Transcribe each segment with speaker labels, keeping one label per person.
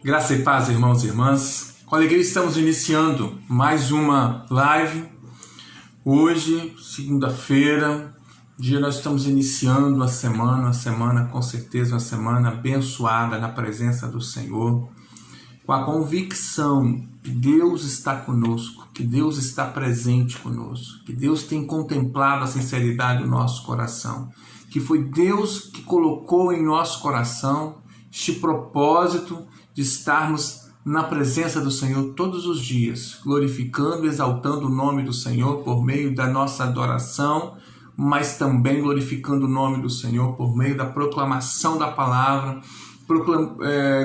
Speaker 1: Graça e paz, irmãos e irmãs. Com alegria estamos iniciando mais uma live. Hoje, segunda-feira, nós estamos iniciando a semana com certeza uma semana abençoada na presença do Senhor, com a convicção que Deus está conosco, que Deus está presente conosco, que Deus tem contemplado a sinceridade do nosso coração, que foi Deus que colocou em nosso coração este propósito de estarmos na presença do Senhor todos os dias, glorificando e exaltando o nome do Senhor por meio da nossa adoração, mas também glorificando o nome do Senhor por meio da proclamação da palavra,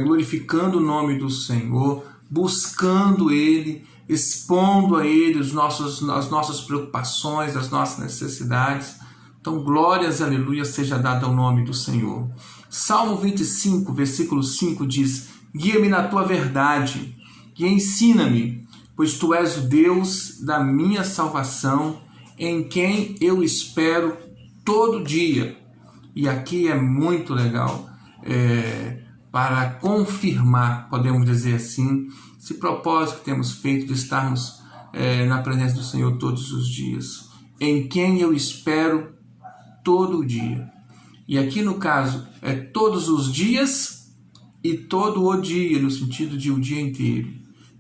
Speaker 1: glorificando o nome do Senhor, buscando Ele, expondo a Ele as nossas preocupações, as nossas necessidades. Então, glórias, aleluia, seja dada ao nome do Senhor. Salmo 25, versículo 5 diz: guia-me na tua verdade e ensina-me, pois tu és o Deus da minha salvação, em quem eu espero todo dia. E aqui é muito legal, para confirmar, podemos dizer assim, esse propósito que temos feito de estarmos na presença do Senhor todos os dias, em quem eu espero todo dia. E aqui no caso é todos os dias e todo o dia, no sentido de o dia inteiro.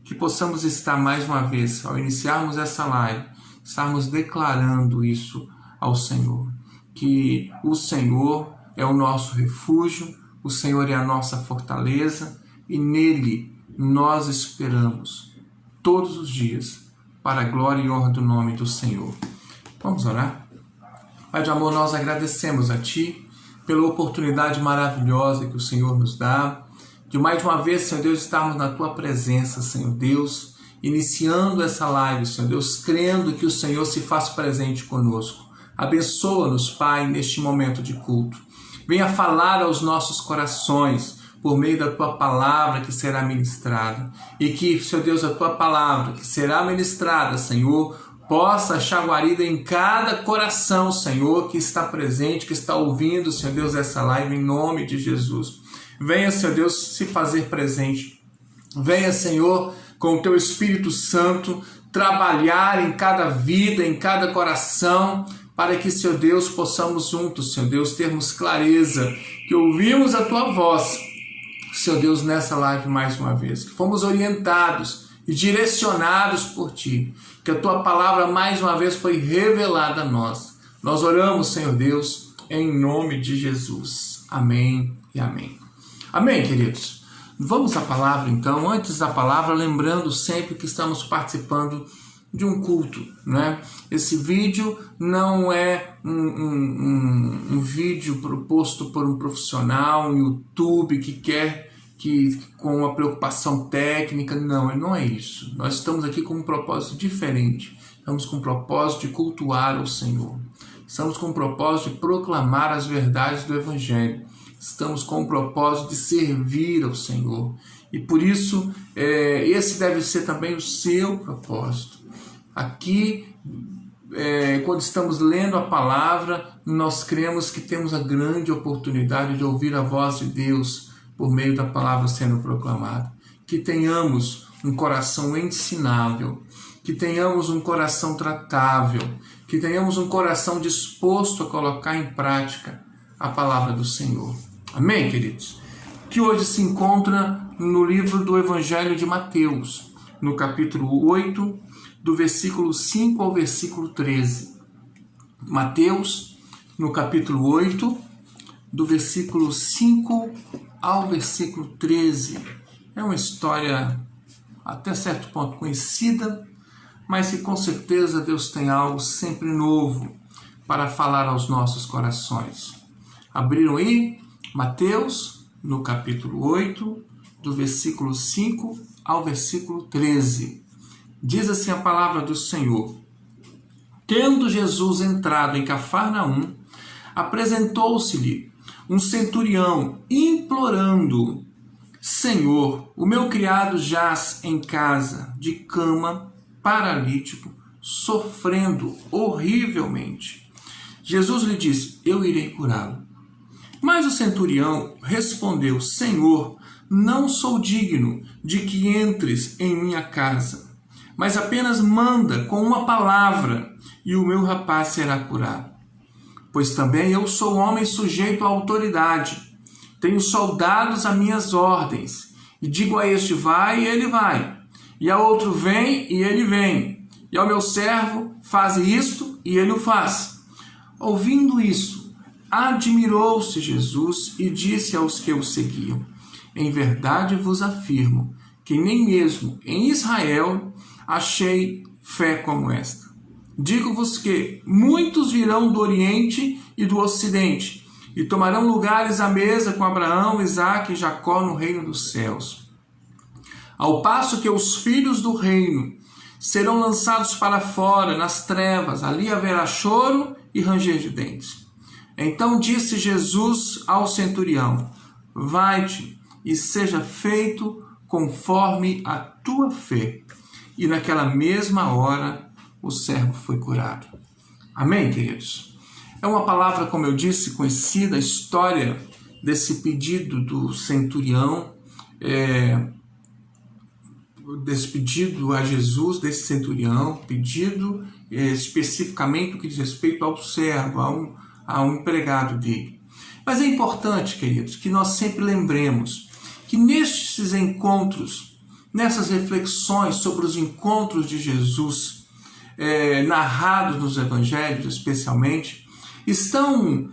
Speaker 1: Que possamos estar mais uma vez, ao iniciarmos essa live, estarmos declarando isso ao Senhor. Que o Senhor é o nosso refúgio, o Senhor é a nossa fortaleza e nele nós esperamos todos os dias para a glória e honra do nome do Senhor. Vamos orar? Pai de amor, nós agradecemos a Ti pela oportunidade maravilhosa que o Senhor nos dá, de mais uma vez, Senhor Deus, estarmos na Tua presença, Senhor Deus, iniciando essa live, Senhor Deus, crendo que o Senhor se faz presente conosco. Abençoa-nos, Pai, neste momento de culto. Venha falar aos nossos corações por meio da Tua palavra que será ministrada. E que, Senhor Deus, a Tua palavra que será ministrada, Senhor, possa achar guarida em cada coração, Senhor, que está presente, que está ouvindo, Senhor Deus, essa live, em nome de Jesus. Venha, Senhor Deus, se fazer presente. Venha, Senhor, com o Teu Espírito Santo, trabalhar em cada vida, em cada coração, para que, Senhor Deus, possamos juntos, Senhor Deus, termos clareza, que ouvimos a Tua voz, Senhor Deus, nessa live mais uma vez, que fomos orientados e direcionados por Ti, que a Tua palavra mais uma vez foi revelada a nós. Nós oramos, Senhor Deus, em nome de Jesus. Amém e amém. Amém, queridos? Vamos à palavra, então. Antes da palavra, lembrando sempre que estamos participando de um culto, né? Esse vídeo não é um vídeo proposto por um profissional, um YouTube que quer com uma preocupação técnica. Não é isso. Nós estamos aqui com um propósito diferente. Estamos com o propósito de cultuar ao Senhor. Estamos com o propósito de proclamar as verdades do Evangelho. Estamos com o propósito de servir ao Senhor. E por isso, esse deve ser também o seu propósito. Aqui, quando estamos lendo a palavra, nós cremos que temos a grande oportunidade de ouvir a voz de Deus por meio da palavra sendo proclamada. Que tenhamos um coração ensinável, que tenhamos um coração tratável, que tenhamos um coração disposto a colocar em prática a palavra do Senhor. Amém, queridos? Que hoje se encontra no livro do Evangelho de Mateus, no capítulo 8, do versículo 5 ao versículo 13. Mateus, no capítulo 8, do versículo 5 ao versículo 13. É uma história até certo ponto conhecida, mas que com certeza Deus tem algo sempre novo para falar aos nossos corações. Abriram aí Mateus, no capítulo 8, do versículo 5 ao versículo 13. Diz assim a palavra do Senhor: tendo Jesus entrado em Cafarnaum, apresentou-se-lhe um centurião, implorando: Senhor, o meu criado jaz em casa, de cama, paralítico, sofrendo horrivelmente. Jesus lhe disse: eu irei curá-lo. Mas o centurião respondeu: Senhor, não sou digno de que entres em minha casa, mas apenas manda com uma palavra e o meu rapaz será curado. Pois também eu sou homem sujeito à autoridade, tenho soldados a minhas ordens, e digo a este vai e ele vai, e a outro vem e ele vem, e ao meu servo faze isto e ele o faz. Ouvindo isso, admirou-se Jesus e disse aos que o seguiam: Em verdade vos afirmo que nem mesmo em Israel achei fé como esta. Digo-vos que muitos virão do Oriente e do Ocidente e tomarão lugares à mesa com Abraão, Isaque e Jacó no reino dos céus. Ao passo que os filhos do reino serão lançados para fora, nas trevas, ali haverá choro e ranger de dentes. Então disse Jesus ao centurião: Vai-te e seja feito conforme a tua fé. E naquela mesma hora o servo foi curado. Amém, queridos? É uma palavra, como eu disse, conhecida, a história desse pedido do centurião, desse pedido a Jesus, desse centurião, pedido especificamente o que diz respeito ao servo, a um empregado dele. Mas é importante, queridos, que nós sempre lembremos que nestes encontros, nessas reflexões sobre os encontros de Jesus, narrados nos evangelhos especialmente, são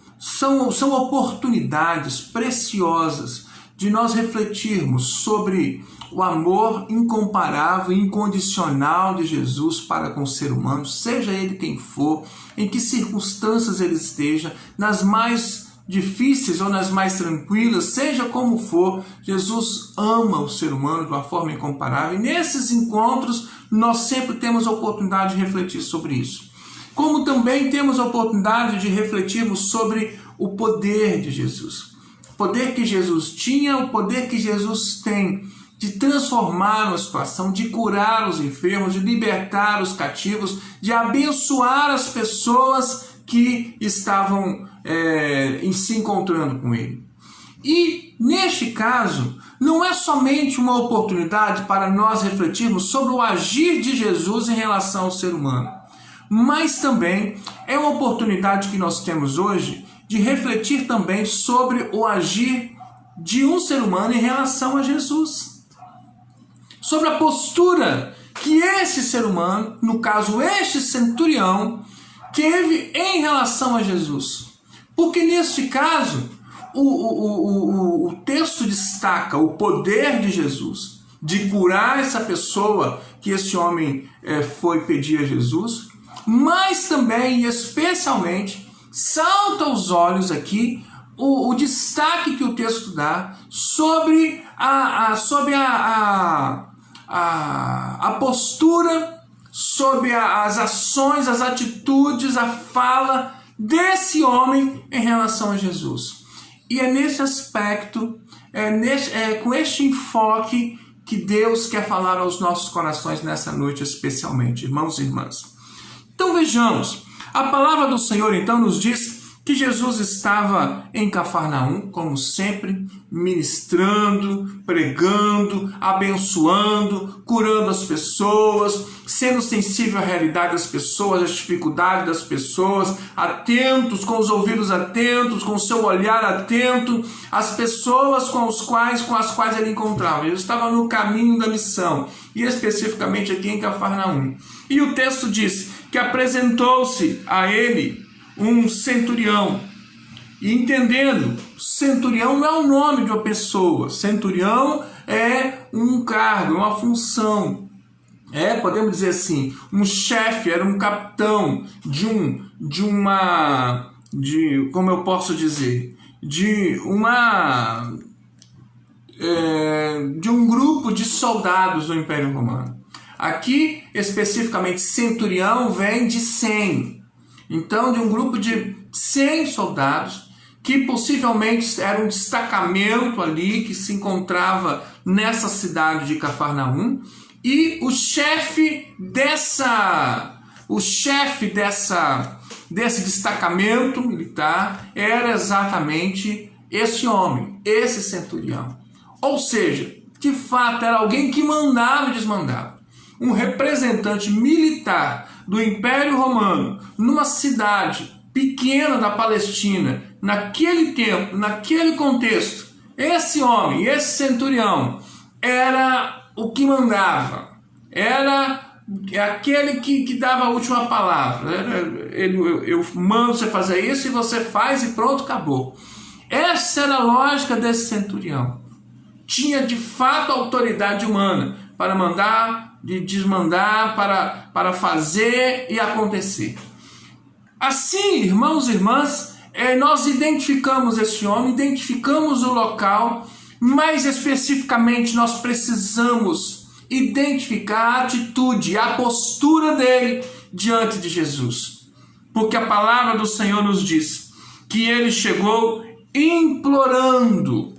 Speaker 1: oportunidades preciosas de nós refletirmos sobre o amor incomparável e incondicional de Jesus para com o ser humano, seja ele quem for, em que circunstâncias ele esteja, nas mais difíceis ou nas mais tranquilas, seja como for, Jesus ama o ser humano de uma forma incomparável. E nesses encontros nós sempre temos a oportunidade de refletir sobre isso. Como também temos a oportunidade de refletirmos sobre o poder de Jesus. O poder que Jesus tinha, o poder que Jesus tem de transformar uma situação, de curar os enfermos, de libertar os cativos, de abençoar as pessoas que estavam se encontrando com ele. E, neste caso, não é somente uma oportunidade para nós refletirmos sobre o agir de Jesus em relação ao ser humano, mas também é uma oportunidade que nós temos hoje de refletir também sobre o agir de um ser humano em relação a Jesus. Sobre a postura que esse ser humano, no caso este centurião, teve em relação a Jesus. Porque neste caso, o texto destaca o poder de Jesus de curar essa pessoa que esse homem foi pedir a Jesus, mas também, e especialmente, salta aos olhos aqui o destaque que o texto dá sobre a postura, sobre as ações, as atitudes, a fala desse homem em relação a Jesus. E é nesse aspecto, com este enfoque que Deus quer falar aos nossos corações nessa noite especialmente, irmãos e irmãs. Então vejamos, a palavra do Senhor então nos diz que Jesus estava em Cafarnaum, como sempre, ministrando, pregando, abençoando, curando as pessoas, sendo sensível à realidade das pessoas, às dificuldades das pessoas, atentos, com os ouvidos atentos, com o seu olhar atento, às pessoas com as quais ele encontrava. Ele estava no caminho da missão, e especificamente aqui em Cafarnaum. E o texto diz que apresentou-se a ele um centurião, e entendendo, centurião não é o nome de uma pessoa, centurião é um cargo, é uma função, podemos dizer assim, um chefe, era um capitão como eu posso dizer, de um grupo de soldados do Império Romano. Aqui, especificamente, centurião vem de 100. Então, de um grupo de 100 soldados, que possivelmente era um destacamento ali, que se encontrava nessa cidade de Cafarnaum, e o chefe desse destacamento militar era exatamente esse homem, esse centurião. Ou seja, de fato era alguém que mandava e desmandava. Um representante militar do Império Romano, numa cidade pequena da Palestina, naquele tempo, naquele contexto, esse homem, esse centurião, era o que mandava, era aquele que dava a última palavra. Eu mando você fazer isso e você faz e pronto, acabou. Essa era a lógica desse centurião. Tinha de fato autoridade humana para mandar, de desmandar, para fazer e acontecer. Assim, irmãos e irmãs, nós identificamos esse homem, identificamos o local, mais especificamente nós precisamos identificar a atitude, a postura dele diante de Jesus. Porque a palavra do Senhor nos diz que ele chegou implorando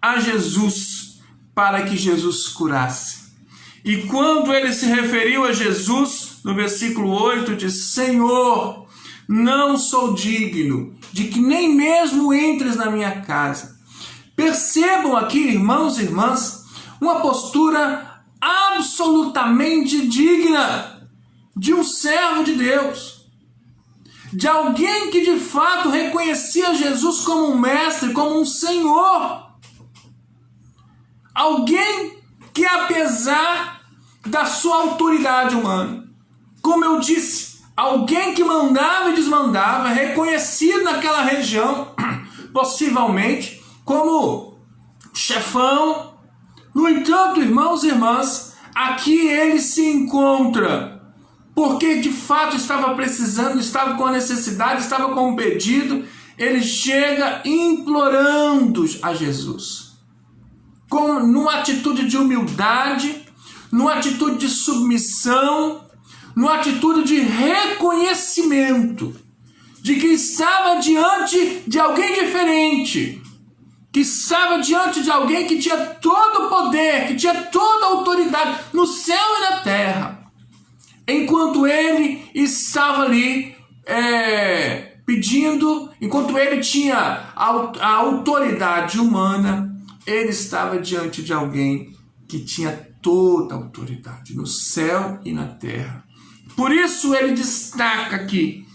Speaker 1: a Jesus para que Jesus curasse. E quando ele se referiu a Jesus, no versículo 8, diz: Senhor, não sou digno de que nem mesmo entres na minha casa. Percebam aqui, irmãos e irmãs, uma postura absolutamente digna de um servo de Deus, de alguém que de fato reconhecia Jesus como um mestre, como um Senhor. Alguém que, apesar da sua autoridade humana, como eu disse, alguém que mandava e desmandava, reconhecido naquela região, possivelmente como chefão. No entanto, irmãos e irmãs, aqui ele se encontra, porque de fato estava precisando, estava com a necessidade, estava com um pedido. Ele chega implorando a Jesus, numa atitude de humildade, numa atitude de submissão, numa atitude de reconhecimento de que estava diante de alguém diferente, que estava diante de alguém que tinha todo o poder, que tinha toda a autoridade no céu e na terra. Enquanto ele estava ali pedindo, enquanto ele tinha a autoridade humana, ele estava diante de alguém que tinha toda a autoridade no céu e na terra. Por isso ele destaca aqui,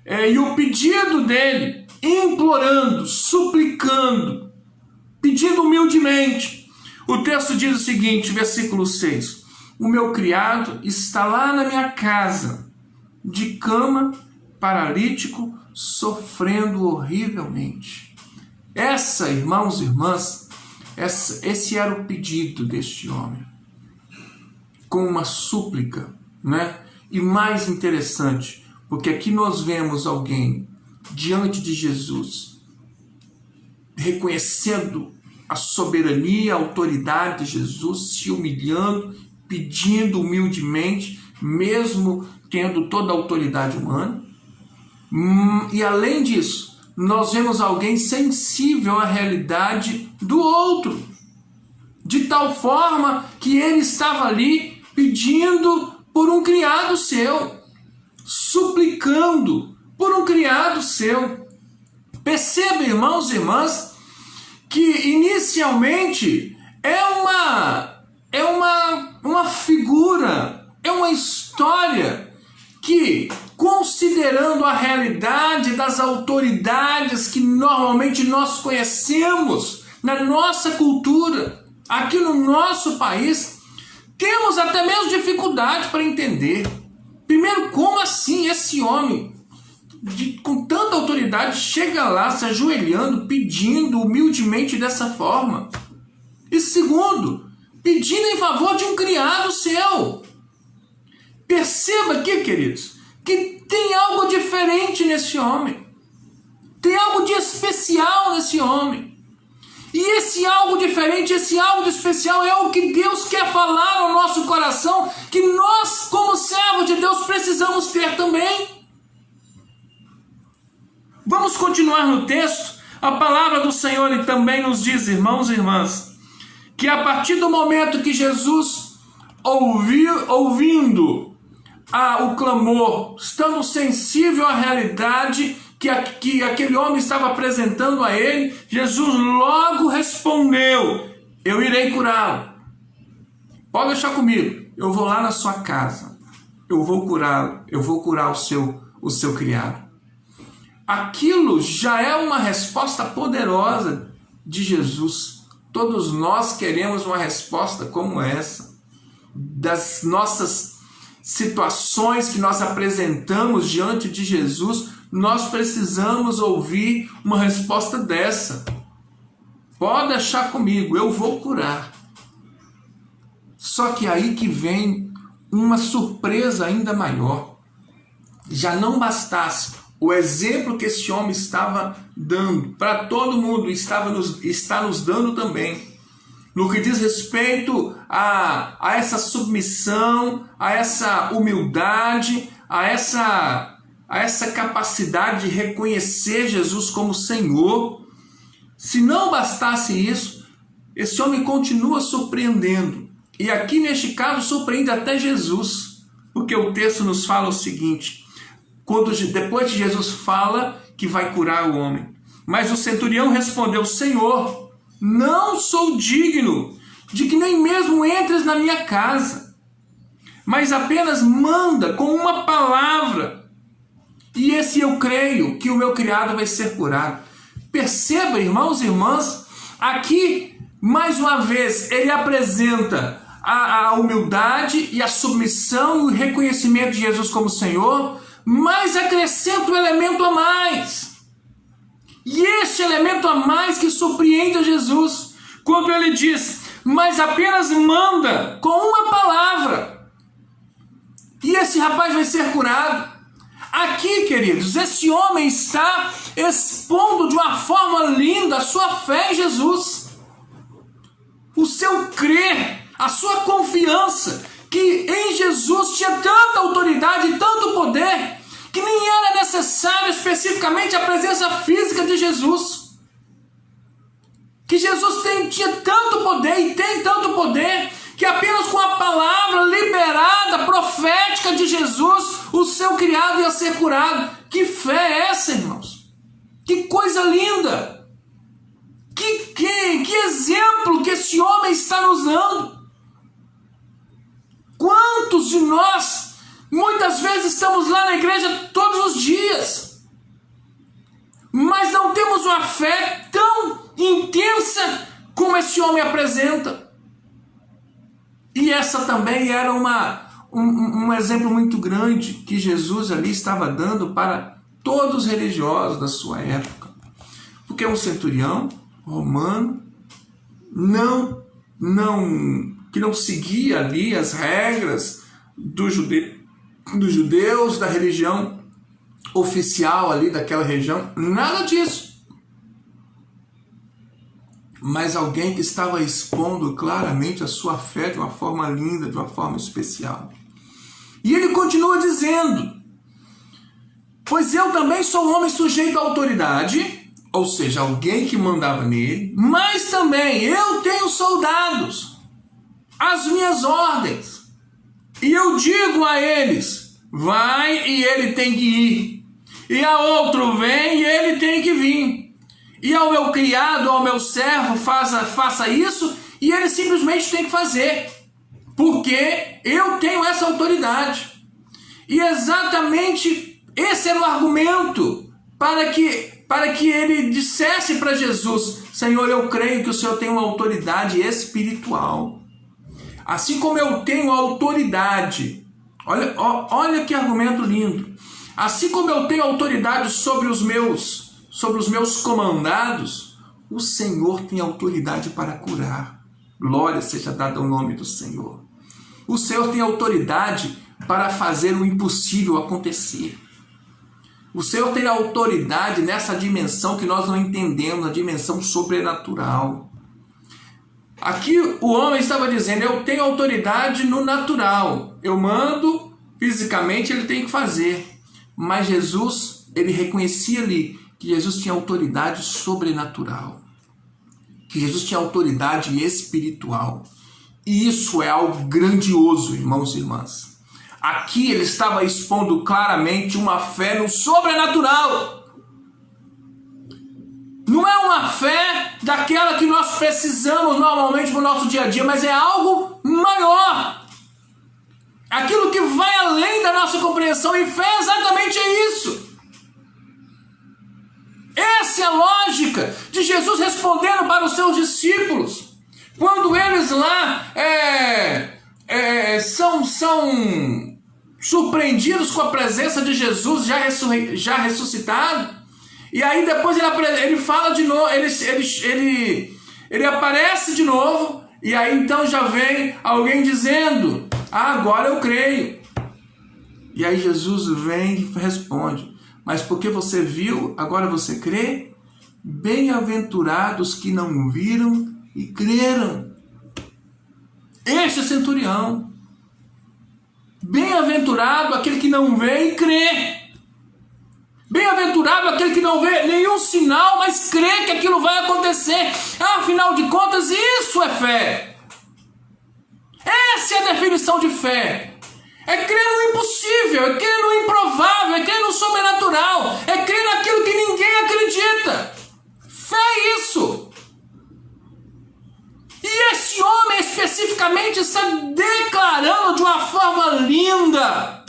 Speaker 1: e o pedido dele, implorando, suplicando, pedindo humildemente. O texto diz o seguinte, versículo 6, o meu criado está lá na minha casa, de cama, paralítico, sofrendo horrivelmente. Essa, irmãos e irmãs, esse era o pedido deste homem, com uma súplica, né? E mais interessante, porque aqui nós vemos alguém diante de Jesus, reconhecendo a soberania, a autoridade de Jesus, se humilhando, pedindo humildemente, mesmo tendo toda a autoridade humana. E além disso, nós vemos alguém sensível à realidade do outro, de tal forma que ele estava ali pedindo por um criado seu, suplicando por um criado seu. Perceba, irmãos e irmãs, que inicialmente é uma figura, é uma história que, considerando a realidade das autoridades que normalmente nós conhecemos na nossa cultura, aqui no nosso país, temos até mesmo dificuldade para entender. Primeiro, como assim esse homem, com tanta autoridade, chega lá se ajoelhando, pedindo humildemente dessa forma? E segundo, pedindo em favor de um criado seu. Perceba aqui, queridos, que tem algo diferente nesse homem. Tem algo de especial nesse homem. E esse algo diferente, esse algo de especial é o que Deus quer falar ao nosso coração, que nós, como servos de Deus, precisamos ter também. Vamos continuar no texto. A palavra do Senhor também nos diz, irmãos e irmãs, que a partir do momento que Jesus ouvindo o clamor, estando sensível à realidade que aquele homem estava apresentando a ele, Jesus logo respondeu: eu irei curá-lo. Pode deixar comigo, eu vou lá na sua casa, eu vou curá-lo, eu vou curar o seu criado. Aquilo já é uma resposta poderosa de Jesus. Todos nós queremos uma resposta como essa, das nossas situações que nós apresentamos diante de Jesus. Nós precisamos ouvir uma resposta dessa. Pode deixar comigo, eu vou curar. Só que aí que vem uma surpresa ainda maior. Já não bastasse o exemplo que esse homem estava dando para todo mundo, está nos dando também, no que diz respeito a essa submissão, a essa humildade, a essa capacidade de reconhecer Jesus como Senhor. Se não bastasse isso, esse homem continua surpreendendo. E aqui neste caso surpreende até Jesus, porque o texto nos fala o seguinte: depois de Jesus fala que vai curar o homem, mas o centurião respondeu: Senhor, não sou digno de que nem mesmo entres na minha casa, mas apenas manda com uma palavra, e esse eu creio que o meu criado vai ser curado. Perceba, irmãos e irmãs, aqui mais uma vez ele apresenta a humildade e a submissão e o reconhecimento de Jesus como Senhor, mas acrescenta um elemento a mais. E este elemento a mais que surpreende a Jesus, quando ele diz: mas apenas manda com uma palavra, e esse rapaz vai ser curado. Aqui, queridos, esse homem está expondo de uma forma linda a sua fé em Jesus, o seu crer, a sua confiança, que em Jesus tinha tanta autoridade e tanto poder, que nem era necessário especificamente a presença física de Jesus. Que Jesus tinha tanto poder e tem tanto poder, que apenas com a palavra liberada, profética de Jesus, o seu criado ia ser curado. Que fé é essa, irmãos? Que coisa linda! Que exemplo que esse homem está nos dando! Quantos de nós, muitas vezes, estamos lá na igreja todos os dias, mas não temos uma fé tão intensa como esse homem apresenta? E essa também era um exemplo muito grande que Jesus ali estava dando para todos os religiosos da sua época. Porque um centurião romano que não seguia ali as regras dos judeus, da religião oficial ali daquela região, nada disso. Mas alguém que estava expondo claramente a sua fé de uma forma linda, de uma forma especial. E ele continua dizendo: pois eu também sou um homem sujeito à autoridade, ou seja, alguém que mandava nele, mas também eu tenho soldados, as minhas ordens, e eu digo a eles: vai, e ele tem que ir, e a outro vem, e ele tem que vir, e ao meu criado, ao meu servo, faça isso, e ele simplesmente tem que fazer, porque eu tenho essa autoridade. E exatamente esse era o argumento para que ele dissesse para Jesus: Senhor, eu creio que o Senhor tem uma autoridade espiritual, assim como eu tenho autoridade. Olha que argumento lindo. Assim como eu tenho autoridade sobre os meus comandados, o Senhor tem autoridade para curar. Glória seja dada ao nome do Senhor. O Senhor tem autoridade para fazer o impossível acontecer. O Senhor tem autoridade nessa dimensão que nós não entendemos, a dimensão sobrenatural. Aqui o homem estava dizendo: eu tenho autoridade no natural, eu mando, fisicamente ele tem que fazer. Mas Jesus, ele reconhecia ali que Jesus tinha autoridade sobrenatural, que Jesus tinha autoridade espiritual. E isso é algo grandioso, irmãos e irmãs. Aqui ele estava expondo claramente uma fé no sobrenatural. Não é uma fé daquela que nós precisamos normalmente para o nosso dia a dia, mas é algo maior. Aquilo que vai além da nossa compreensão, e fé exatamente é isso. Essa é a lógica de Jesus respondendo para os seus discípulos. Quando eles lá são surpreendidos com a presença de Jesus já ressuscitado. E aí depois ele fala de novo, ele aparece de novo, e aí então já vem alguém dizendo: agora eu creio. E aí Jesus vem e responde: mas porque você viu, agora você crê? Bem-aventurados que não viram e creram. Este é centurião. Bem-aventurado aquele que não vê e crê. Bem-aventurado aquele que não vê nenhum sinal, mas crê que aquilo vai acontecer. Afinal de contas, isso é fé. Essa é a definição de fé. É crer no impossível, é crer no improvável, é crer no sobrenatural, é crer naquilo que ninguém acredita. Fé é isso. E esse homem especificamente está declarando de uma forma linda,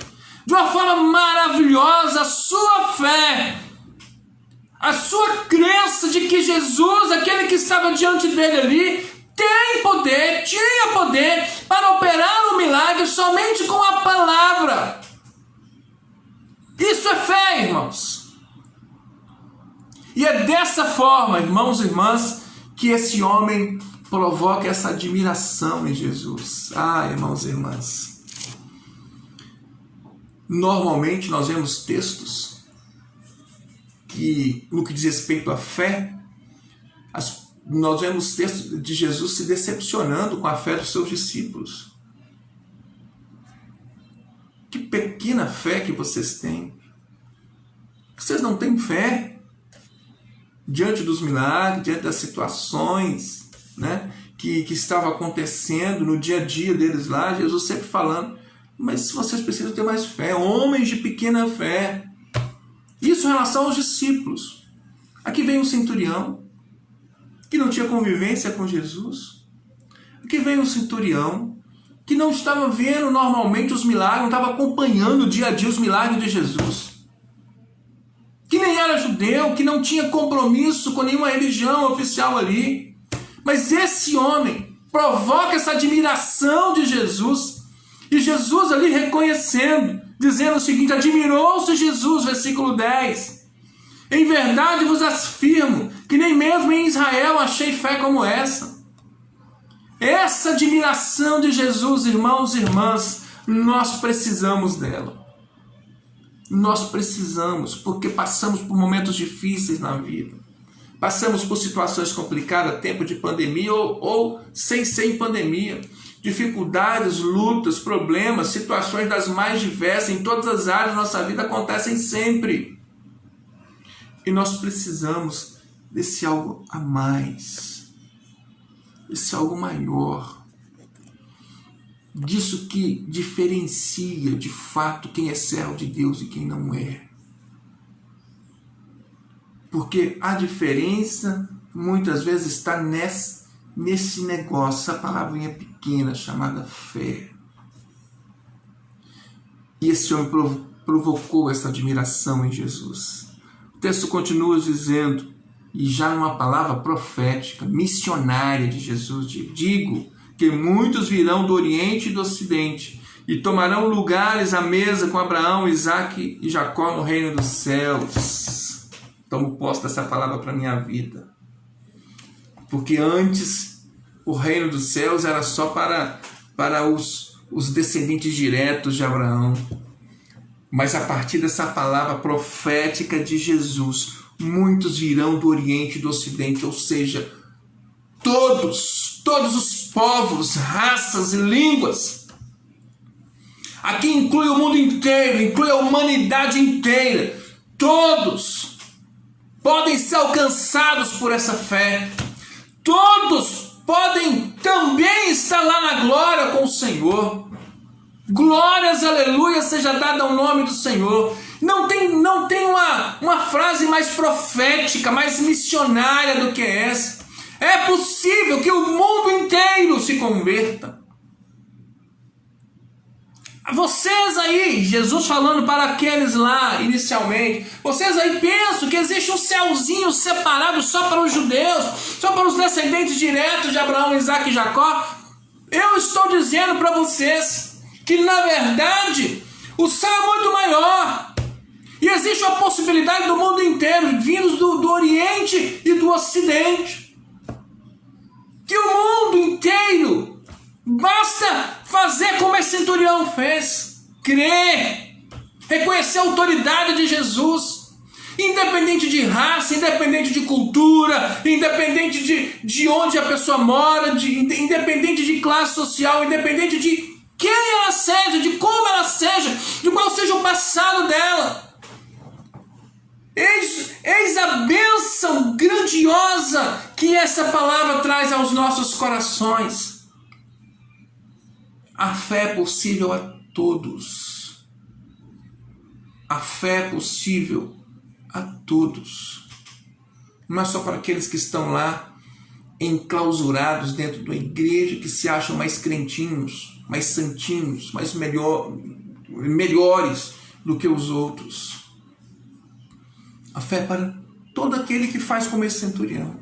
Speaker 1: de uma forma maravilhosa, a sua fé, a sua crença de que Jesus, aquele que estava diante dele ali, tinha poder para operar um milagre somente com a palavra. Isso é fé, irmãos. E é dessa forma, irmãos e irmãs, que esse homem provoca essa admiração em Jesus. Irmãos e irmãs, normalmente nós vemos textos que, no que diz respeito à fé, nós vemos textos de Jesus se decepcionando com a fé dos seus discípulos. Que pequena fé que vocês têm. Vocês não têm fé diante dos milagres, diante das situações, né, que estavam acontecendo no dia a dia deles lá. Jesus sempre falando: mas vocês precisam ter mais fé, homens de pequena fé. Isso em relação aos discípulos. Aqui vem um centurião que não tinha convivência com Jesus. Aqui vem um centurião que não estava vendo normalmente os milagres, não estava acompanhando o dia a dia os milagres de Jesus. Que nem era judeu, que não tinha compromisso com nenhuma religião oficial ali. Mas esse homem provoca essa admiração de Jesus. E Jesus ali reconhecendo, dizendo o seguinte: admirou-se Jesus, versículo 10. Em verdade vos afirmo que nem mesmo em Israel achei fé como essa. Essa admiração de Jesus, irmãos e irmãs, nós precisamos dela. Nós precisamos, porque passamos por momentos difíceis na vida. Passamos por situações complicadas, tempo de pandemia ou sem pandemia. Dificuldades, lutas, problemas, situações das mais diversas, em todas as áreas da nossa vida acontecem sempre. E nós precisamos desse algo a mais, desse algo maior, disso que diferencia de fato quem é servo de Deus e quem não é. Porque a diferença muitas vezes está nesse negócio, essa palavrinha pequena chamada fé. E esse homem provocou essa admiração em Jesus. O texto continua dizendo, e já numa palavra profética, missionária de Jesus: digo que muitos virão do Oriente e do Ocidente e tomarão lugares à mesa com Abraão, Isaque e Jacó no reino dos céus. Tomo posse dessa palavra para a minha vida. Porque antes o reino dos céus era só para os descendentes diretos de Abraão. Mas a partir dessa palavra profética de Jesus, muitos virão do Oriente e do Ocidente, ou seja, todos os povos, raças e línguas. Aqui inclui o mundo inteiro, inclui a humanidade inteira. Todos podem ser alcançados por essa fé. Todos podem também estar lá na glória com o Senhor. Glórias, aleluia, seja dada ao nome do Senhor. Não tem uma frase mais profética, mais missionária do que essa. É possível que o mundo inteiro se converta. Vocês aí, Jesus falando para aqueles lá inicialmente, vocês aí pensam que existe um céuzinho separado só para os judeus, só para os descendentes diretos de Abraão, Isaac e Jacó. Eu estou dizendo para vocês que na verdade o céu é muito maior. E existe uma possibilidade do mundo inteiro, vindos do Oriente e do Ocidente. Que o mundo inteiro, basta fazer como esse centurião fez, crer, reconhecer a autoridade de Jesus, independente de raça, independente de cultura, independente de onde a pessoa mora, independente de classe social, independente de quem ela seja, de como ela seja, de qual seja o passado dela. Eis a bênção grandiosa que essa palavra traz aos nossos corações. A fé é possível a todos. A fé é possível a todos. Não é só para aqueles que estão lá enclausurados dentro da igreja, que se acham mais crentinhos, mais santinhos, mais melhores do que os outros. A fé é para todo aquele que faz como esse centurião.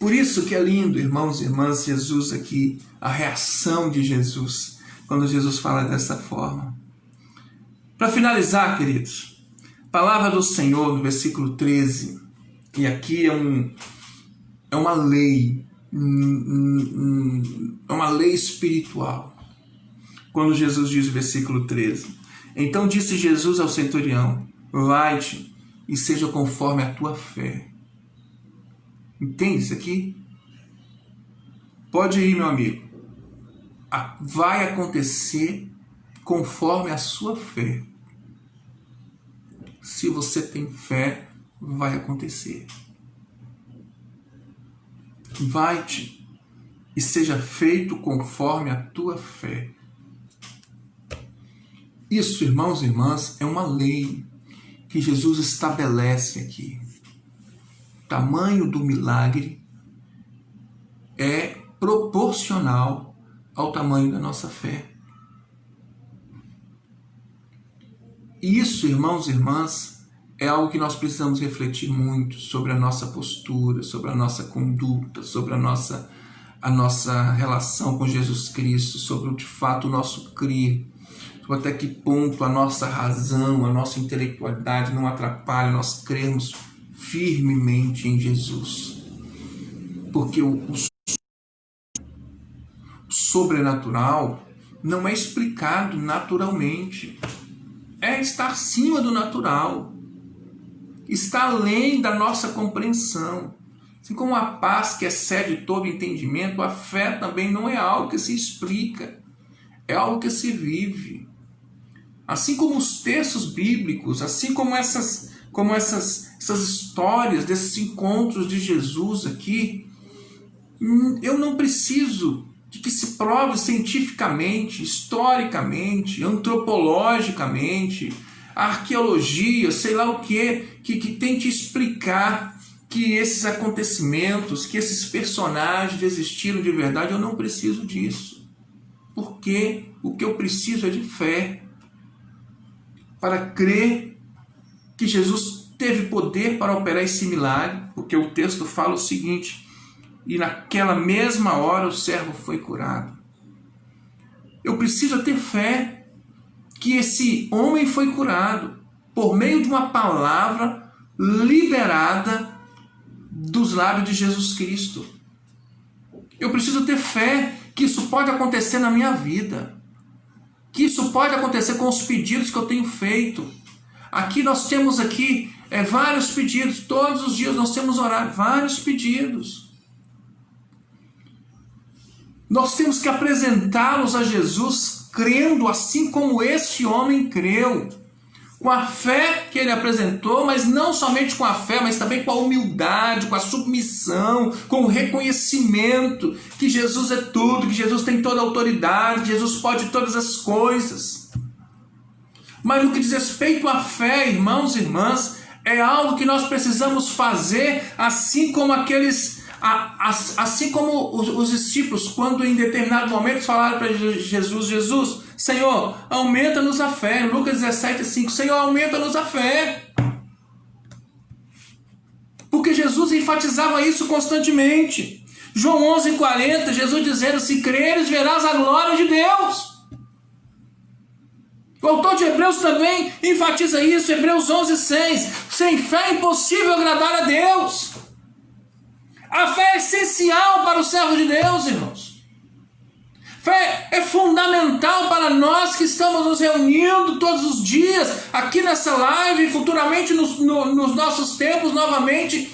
Speaker 1: Por isso que é lindo, irmãos e irmãs, Jesus aqui, a reação de Jesus, quando Jesus fala dessa forma. Para finalizar, queridos, palavra do Senhor no versículo 13, e aqui é uma lei espiritual. Quando Jesus diz no versículo 13, então disse Jesus ao centurião, vai-te e seja conforme a tua fé. Entende isso aqui? Pode ir, meu amigo. Vai acontecer conforme a sua fé. Se você tem fé, vai acontecer. Vai-te e seja feito conforme a tua fé. Isso, irmãos e irmãs, é uma lei que Jesus estabelece aqui. O tamanho do milagre é proporcional ao tamanho da nossa fé. E isso, irmãos e irmãs, é algo que nós precisamos refletir muito sobre a nossa postura, sobre a nossa conduta, sobre a nossa relação com Jesus Cristo, sobre de fato o nosso crer, sobre até que ponto a nossa razão, a nossa intelectualidade não atrapalha nós crermos firmemente em Jesus. Porque o sobrenatural não é explicado naturalmente. É estar acima do natural. Está além da nossa compreensão. Assim como a paz que excede todo entendimento, a fé também não é algo que se explica. É algo que se vive. Assim como os textos bíblicos, assim como essas histórias desses encontros de Jesus aqui, eu não preciso de que se prove cientificamente, historicamente, antropologicamente, a arqueologia, sei lá o que tente explicar que esses acontecimentos, que esses personagens existiram de verdade. Eu não preciso disso. Porque o que eu preciso é de fé para crer que Jesus teve poder para operar esse milagre, porque o texto fala o seguinte: e naquela mesma hora o servo foi curado. Eu preciso ter fé que esse homem foi curado por meio de uma palavra liberada dos lábios de Jesus Cristo. Eu preciso ter fé que isso pode acontecer na minha vida, que isso pode acontecer com os pedidos que eu tenho feito. Aqui nós temos vários pedidos, todos os dias nós temos orado, vários pedidos. Nós temos que apresentá-los a Jesus crendo assim como este homem creu, com a fé que ele apresentou, mas não somente com a fé, mas também com a humildade, com a submissão, com o reconhecimento que Jesus é tudo, que Jesus tem toda a autoridade, que Jesus pode todas as coisas. Mas no que diz respeito à fé, irmãos e irmãs, é algo que nós precisamos fazer, assim como os discípulos, quando em determinado momento falaram para Jesus, Senhor, aumenta-nos a fé. Lucas 17:5, Senhor, aumenta-nos a fé. Porque Jesus enfatizava isso constantemente. João 11:40, Jesus dizendo, se creres, verás a glória de Deus. O autor de Hebreus também enfatiza isso, Hebreus 11:6, sem fé é impossível agradar a Deus. A fé é essencial para o servo de Deus, irmãos. Fé é fundamental para nós que estamos nos reunindo todos os dias, aqui nessa live, e futuramente nos nossos tempos novamente.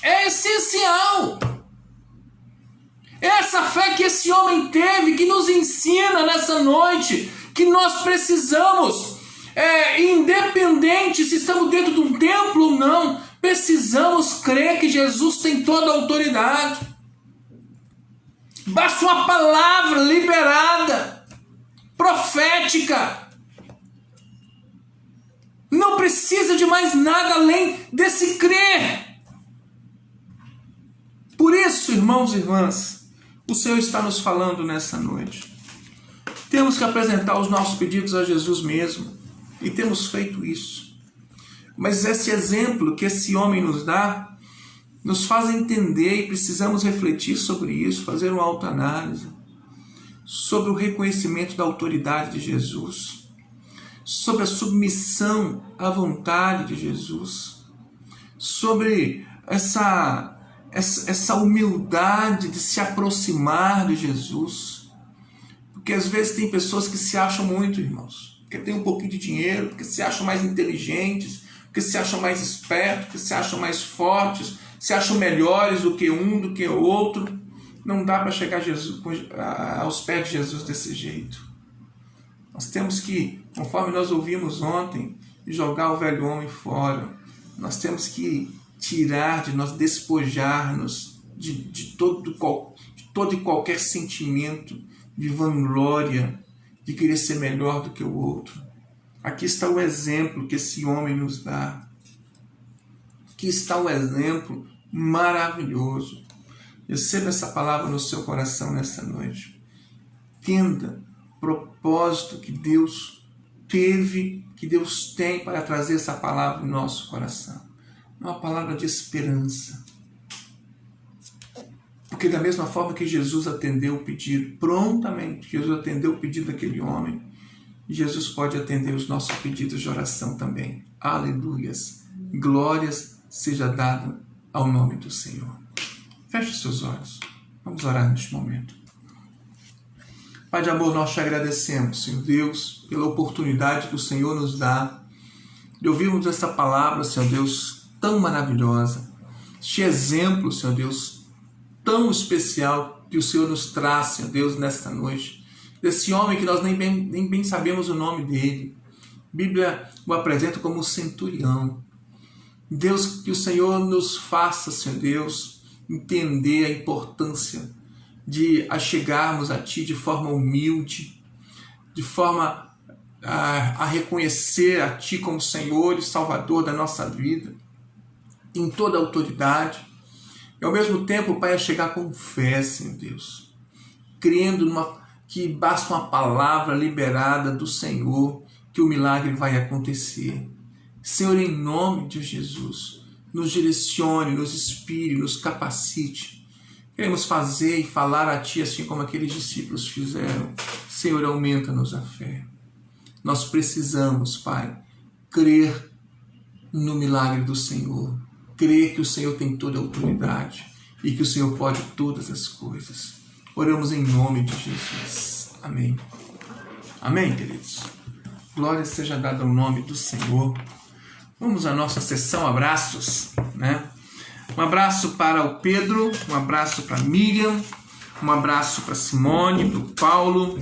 Speaker 1: É essencial. Essa fé que esse homem teve, que nos ensina nessa noite, que nós precisamos, independente se estamos dentro de um templo ou não, precisamos crer que Jesus tem toda a autoridade. Basta uma palavra liberada, profética. Não precisa de mais nada além desse crer. Por isso, irmãos e irmãs, o Senhor está nos falando nessa noite. Temos que apresentar os nossos pedidos a Jesus mesmo. E temos feito isso. Mas esse exemplo que esse homem nos dá, nos faz entender e precisamos refletir sobre isso, fazer uma autoanálise, sobre o reconhecimento da autoridade de Jesus, sobre a submissão à vontade de Jesus, sobre essa humildade de se aproximar de Jesus. Porque às vezes tem pessoas que se acham muito, irmãos, porque tem um pouquinho de dinheiro, porque se acham mais inteligentes, porque se acham mais espertos, porque se acham mais fortes, se acham melhores do que um, do que o outro. Não dá para chegar aos pés de Jesus desse jeito. Nós temos que, conforme nós ouvimos ontem, jogar o velho homem fora. Nós temos que tirar de nós, despojar-nos de todo e qualquer sentimento de vanglória, de querer ser melhor do que o outro. Aqui está o exemplo que esse homem nos dá. Aqui está o exemplo maravilhoso. Receba essa palavra no seu coração nessa noite. Entenda o propósito que Deus teve, que Deus tem para trazer essa palavra no nosso coração. É uma palavra de esperança. Porque da mesma forma que Jesus atendeu o pedido, prontamente, Jesus atendeu o pedido daquele homem, Jesus pode atender os nossos pedidos de oração também. Aleluias. Glórias seja dada ao nome do Senhor. Feche seus olhos. Vamos orar neste momento. Pai de amor, nós te agradecemos, Senhor Deus, pela oportunidade que o Senhor nos dá de ouvirmos essa palavra, Senhor Deus, tão maravilhosa. Este exemplo, Senhor Deus, tão especial que o Senhor nos traz, Senhor Deus, nesta noite. Desse homem que nós nem bem sabemos o nome dele. A Bíblia o apresenta como centurião. Deus, que o Senhor nos faça, Senhor Deus, entender a importância de achegarmos a Ti de forma humilde, de forma a reconhecer a Ti como Senhor e Salvador da nossa vida, em toda a autoridade. E ao mesmo tempo, Pai, a chegar com fé, Senhor Deus, crendo que basta uma palavra liberada do Senhor, que o milagre vai acontecer. Senhor, em nome de Jesus, nos direcione, nos inspire, nos capacite. Queremos fazer e falar a Ti assim como aqueles discípulos fizeram. Senhor, aumenta-nos a fé. Nós precisamos, Pai, crer no milagre do Senhor. Crer que o Senhor tem toda a autoridade e que o Senhor pode todas as coisas. Oramos em nome de Jesus. Amém. Amém, queridos. Glória seja dada ao nome do Senhor. Vamos à nossa sessão abraços, né? Um abraço para o Pedro, um abraço para Miriam, um abraço para Simone, para o Paulo,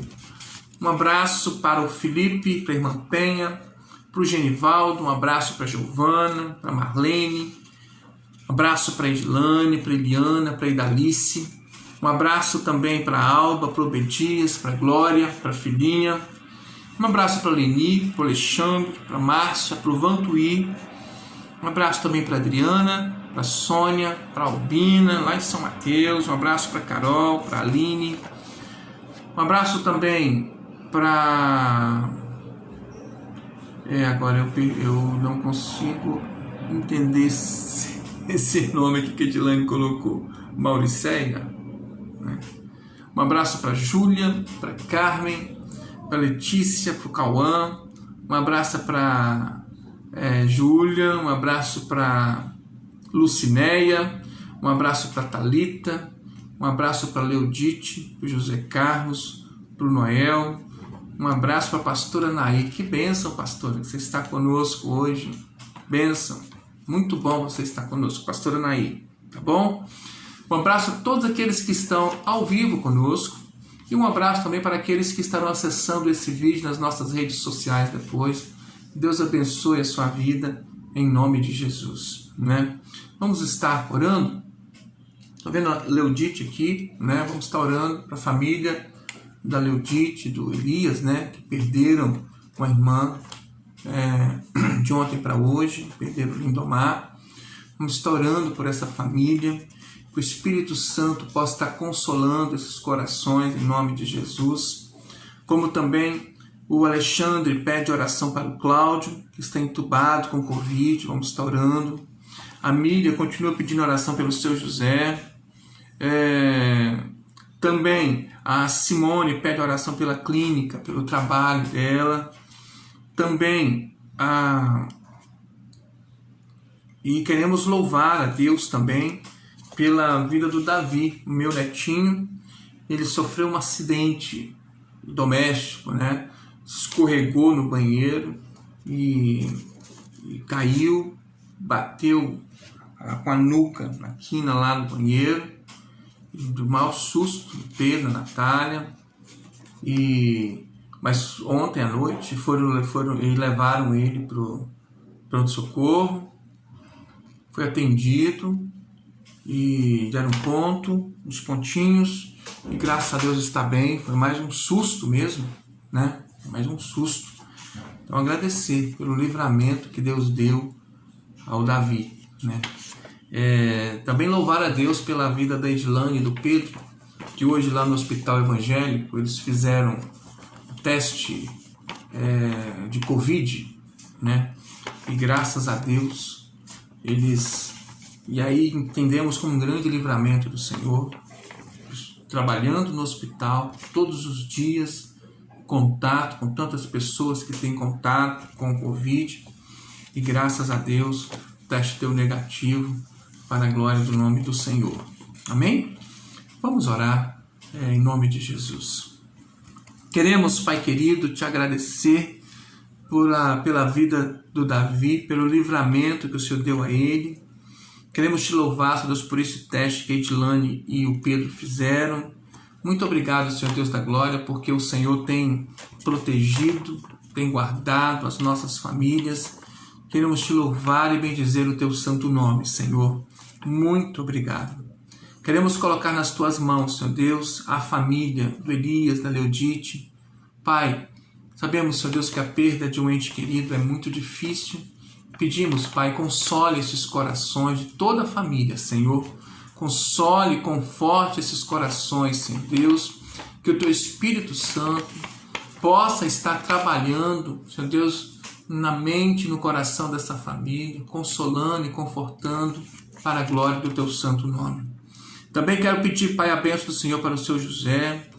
Speaker 1: um abraço para o Felipe, para a irmã Penha, para o Genivaldo, um abraço para a Giovana, para a Marlene, um abraço para a Edilane, para a Eliana, para a Idalice, um abraço também para a Alba, para o Obedias, para a Glória, para a filhinha, Um abraço para a Leni, para o Alexandre, para a Márcia, para o Vantuí. Um abraço também para a Adriana, para a Sônia, para a Albina, lá em São Mateus. Um abraço para a Carol, para a Aline. Um abraço também para... agora eu não consigo entender esse nome aqui que a Edilane colocou. Mauricéia, né? Um abraço para a Júlia, para a Carmen, para a Letícia, para o Cauã. Um abraço para Júlia, um abraço para Lucinéia, um abraço para Thalita, um abraço para Leudite, para o José Carlos, para o Noel. Um abraço para a pastora Naí. Que bênção, pastora, que você está conosco hoje. Bênção. Muito bom você estar conosco, pastora Naí. Tá bom? Um abraço a todos aqueles que estão ao vivo conosco. E um abraço também para aqueles que estarão acessando esse vídeo nas nossas redes sociais depois. Deus abençoe a sua vida em nome de Jesus, né? Vamos estar orando. Estou vendo a Leudite aqui, né? Vamos estar orando para a família da Leudite, do Elias, né? Que perderam uma irmã de ontem para hoje, perderam o Lindomar. Vamos estar orando por essa família, que o Espírito Santo possa estar consolando esses corações em nome de Jesus. Como também o Alexandre pede oração para o Cláudio, que está entubado com Covid, vamos estar orando. A Mília continua pedindo oração pelo seu José. Também a Simone pede oração pela clínica, pelo trabalho dela. Também e queremos louvar a Deus também pela vida do Davi, o meu netinho. Ele sofreu um acidente doméstico, né? Escorregou no banheiro e caiu, bateu com a nuca na quina lá no banheiro, do mau susto do Pedro, da Natália. Mas ontem à noite e levaram ele para o pronto-socorro, foi atendido e deram uns pontinhos, e graças a Deus está bem. Foi mais um susto mesmo, né? Mais um susto. Então agradecer pelo livramento que Deus deu ao Davi, né? Também louvar a Deus pela vida da Edilane e do Pedro, que hoje lá no hospital evangélico eles fizeram teste de Covid, né? E graças a Deus e aí entendemos como um grande livramento do Senhor, trabalhando no hospital todos os dias, contato com tantas pessoas que têm contato com o Covid, e graças a Deus o teste deu negativo, para a glória do nome do Senhor. Amém? Vamos orar em nome de Jesus. Queremos, Pai querido, te agradecer pela vida do Davi, pelo livramento que o Senhor deu a ele. Queremos te louvar, Senhor Deus, por esse teste que a Edilane e o Pedro fizeram. Muito obrigado, Senhor Deus da glória, porque o Senhor tem protegido, tem guardado as nossas famílias. Queremos te louvar e bendizer o teu santo nome, Senhor. Muito obrigado. Queremos colocar nas tuas mãos, Senhor Deus, a família do Elias, da Leudite. Pai, sabemos, Senhor Deus, que a perda de um ente querido é muito difícil. Pedimos, Pai, console esses corações de toda a família, Senhor. Console e conforte esses corações, Senhor Deus. Que o teu Espírito Santo possa estar trabalhando, Senhor Deus, na mente e no coração dessa família, consolando e confortando para a glória do teu santo nome. Também quero pedir, Pai, a bênção do Senhor para o seu José.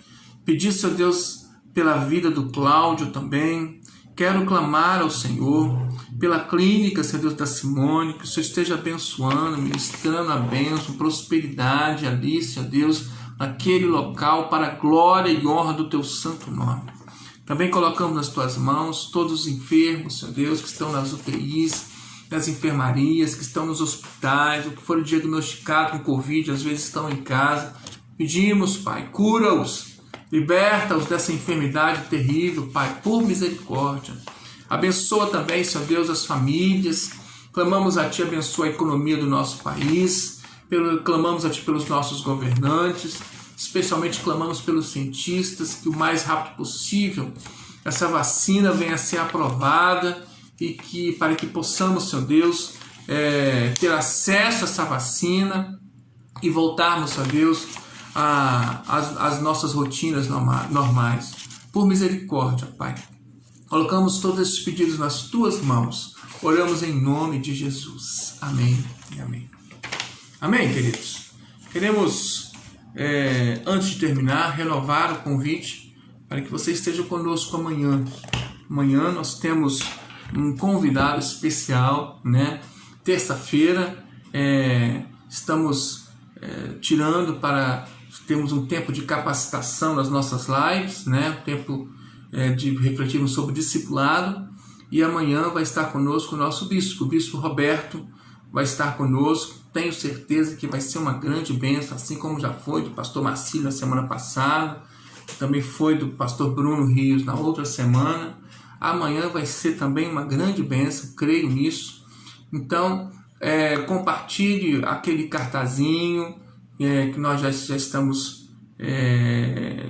Speaker 1: Pedir, Senhor Deus, pela vida do Cláudio também. Quero clamar ao Senhor pela clínica, Senhor Deus, da Simone, que o Senhor esteja abençoando, ministrando a bênção, prosperidade ali, Senhor Deus, naquele local, para a glória e honra do teu santo nome. Também colocamos nas tuas mãos todos os enfermos, Senhor Deus, que estão nas UTIs, nas enfermarias, que estão nos hospitais, ou que foram diagnosticados com Covid, às vezes estão em casa. Pedimos, Pai, cura-os, liberta-os dessa enfermidade terrível, Pai, por misericórdia. Abençoa também, Senhor Deus, as famílias. Clamamos a Ti, abençoa a economia do nosso país. Clamamos a Ti pelos nossos governantes. Especialmente clamamos pelos cientistas, que o mais rápido possível essa vacina venha a ser aprovada e que para que possamos, Senhor Deus, ter acesso a essa vacina e voltarmos, Senhor Deus, às nossas rotinas normais. Por misericórdia, Pai. Colocamos todos esses pedidos nas Tuas mãos. Oramos em nome de Jesus. Amém e amém. Amém, queridos? Queremos, antes de terminar, renovar o convite para que você esteja conosco amanhã. Amanhã nós temos um convidado especial, né? Terça-feira estamos tirando para termos um tempo de capacitação nas nossas lives, né? Um tempo de refletirmos sobre discipulado. E amanhã vai estar conosco o nosso bispo, o bispo Roberto vai estar conosco. Tenho certeza que vai ser uma grande bênção, assim como já foi do pastor Marcílio na semana passada, também foi do pastor Bruno Rios na outra semana. Amanhã vai ser também uma grande bênção, creio nisso. Então, compartilhe aquele cartazinho que nós já estamos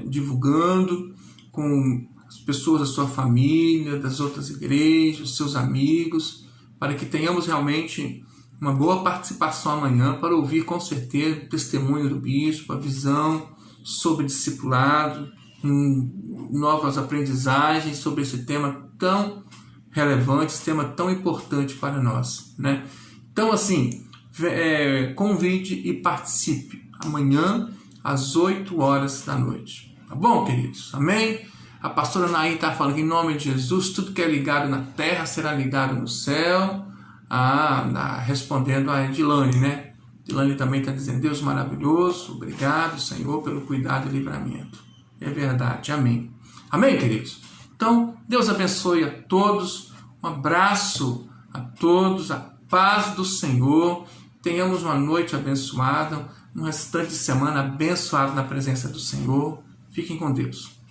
Speaker 1: divulgando com as pessoas da sua família, das outras igrejas, seus amigos, para que tenhamos realmente uma boa participação amanhã para ouvir com certeza o testemunho do bispo, a visão sobre discipulado, novas aprendizagens sobre esse tema tão relevante, esse tema tão importante para nós, né? Então, assim, convide e participe amanhã às 8 horas da noite. Tá bom, queridos? Amém? A pastora Naí está falando que em nome de Jesus, tudo que é ligado na terra será ligado no céu. Respondendo a Edilane, né? Edilane também está dizendo, Deus maravilhoso, obrigado, Senhor, pelo cuidado e livramento. É verdade, amém. Amém, queridos? Então, Deus abençoe a todos, um abraço a todos, a paz do Senhor, tenhamos uma noite abençoada, um restante de semana abençoado na presença do Senhor. Fiquem com Deus.